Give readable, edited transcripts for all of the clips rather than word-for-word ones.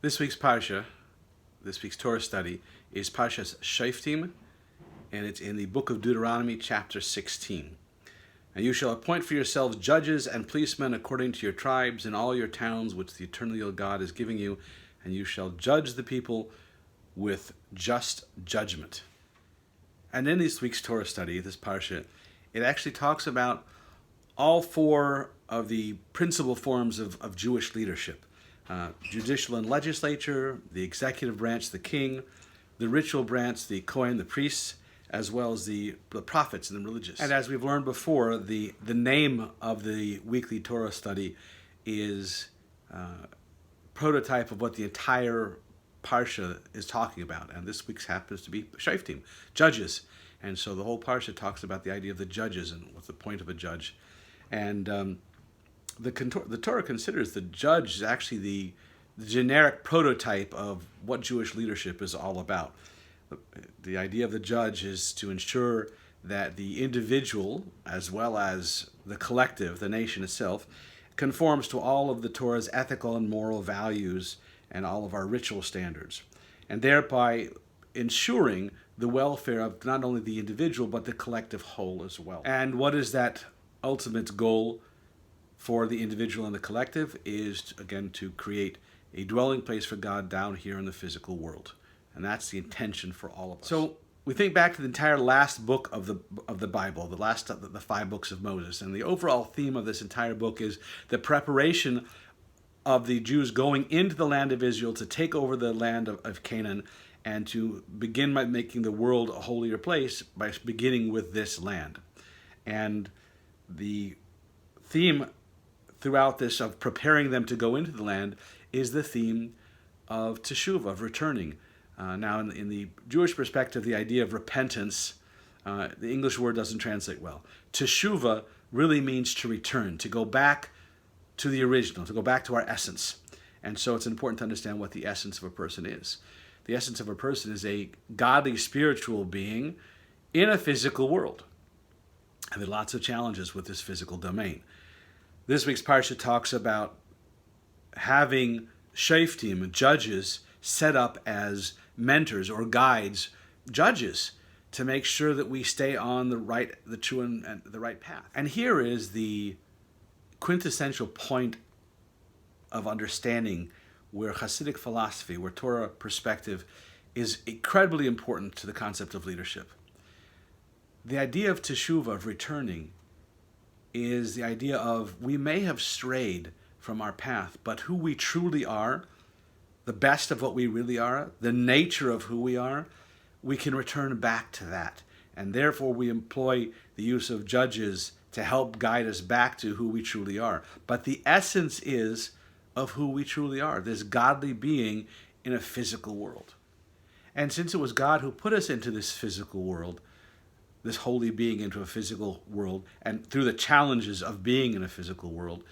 This week's Parsha, this week's Torah study, is Parshas Shoftim, and it's in the book of Deuteronomy, chapter 16. And you shall appoint for yourselves judges and policemen according to your tribes in all your towns which the eternal your God is giving you, and you shall judge the people with just judgment. And in this week's Torah study, this Parsha, it actually talks about all four of the principal forms of Jewish leadership. Judicial and legislature, the executive branch, the king, the ritual branch, the Kohen, the priests, as well as the prophets and the religious. And as we've learned before, the name of the weekly Torah study is prototype of what the entire Parsha is talking about. And this week's happens to be Shoftim, judges. And so the whole Parsha talks about the idea of the judges and what's the point of a judge. And the Torah considers the judge is actually the generic prototype of what Jewish leadership is all about. The idea of the judge is to ensure that the individual, as well as the collective, the nation itself, conforms to all of the Torah's ethical and moral values and all of our ritual standards, and thereby ensuring the welfare of not only the individual, but the collective whole as well. And what is that ultimate goal for the individual and the collective is, again, to create a dwelling place for God down here in the physical world. And that's the intention for all of us. So we think back to the entire last book of the Bible, the 5 books of Moses. And the overall theme of this entire book is the preparation of the Jews going into the land of Israel to take over the land of Canaan and to begin by making the world a holier place by beginning with this land. And the theme throughout this of preparing them to go into the land is the theme of teshuvah, of returning. Now, in the Jewish perspective, the idea of repentance, the English word doesn't translate well. Teshuvah really means to return, to go back to the original, to go back to our essence. And so it's important to understand what the essence of a person is. The essence of a person is a godly, spiritual being in a physical world. And there are lots of challenges with this physical domain. This week's Parsha talks about having Shoftim, judges, set up as mentors or guides, judges, to make sure that we stay on the true and the right path. And here is the quintessential point of understanding where Hasidic philosophy, where Torah perspective is incredibly important to the concept of leadership. The idea of teshuvah, of returning, is the idea of we may have strayed from our path, but who we truly are, the best of what we really are, the nature of who we are, we can return back to that. And therefore we employ the use of judges to help guide us back to who we truly are. But the essence is of who we truly are, this godly being in a physical world. And since it was God who put us into this physical world, this holy being into a physical world, and through the challenges of being in a physical world,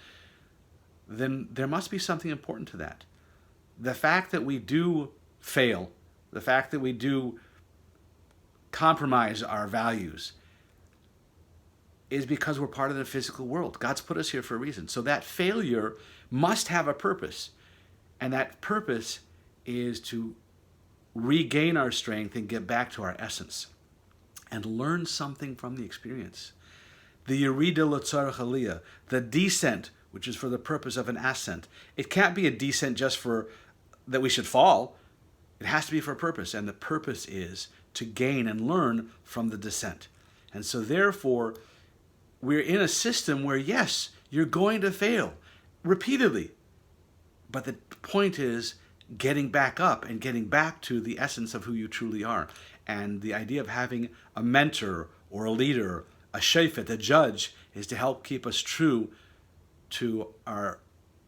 then there must be something important to that. The fact that we do fail, the fact that we do compromise our values, is because we're part of the physical world. God's put us here for a reason. So that failure must have a purpose. And that purpose is to regain our strength and get back to our essence and learn something from the experience. The Yerida L'Tzarech Aliyah, the descent, which is for the purpose of an ascent. It can't be a descent just for that we should fall. It has to be for a purpose, and the purpose is to gain and learn from the descent. And so therefore, we're in a system where, yes, you're going to fail repeatedly. But the point is getting back up and getting back to the essence of who you truly are. And the idea of having a mentor or a leader, a shofet, a judge, is to help keep us true to our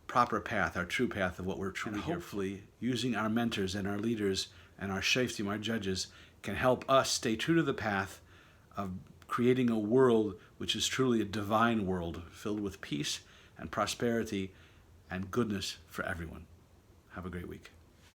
proper path, our true path of what we're truly here. Hopefully, using our mentors and our leaders and our shoftim, our judges, can help us stay true to the path of creating a world which is truly a divine world, filled with peace and prosperity and goodness for everyone. Have a great week.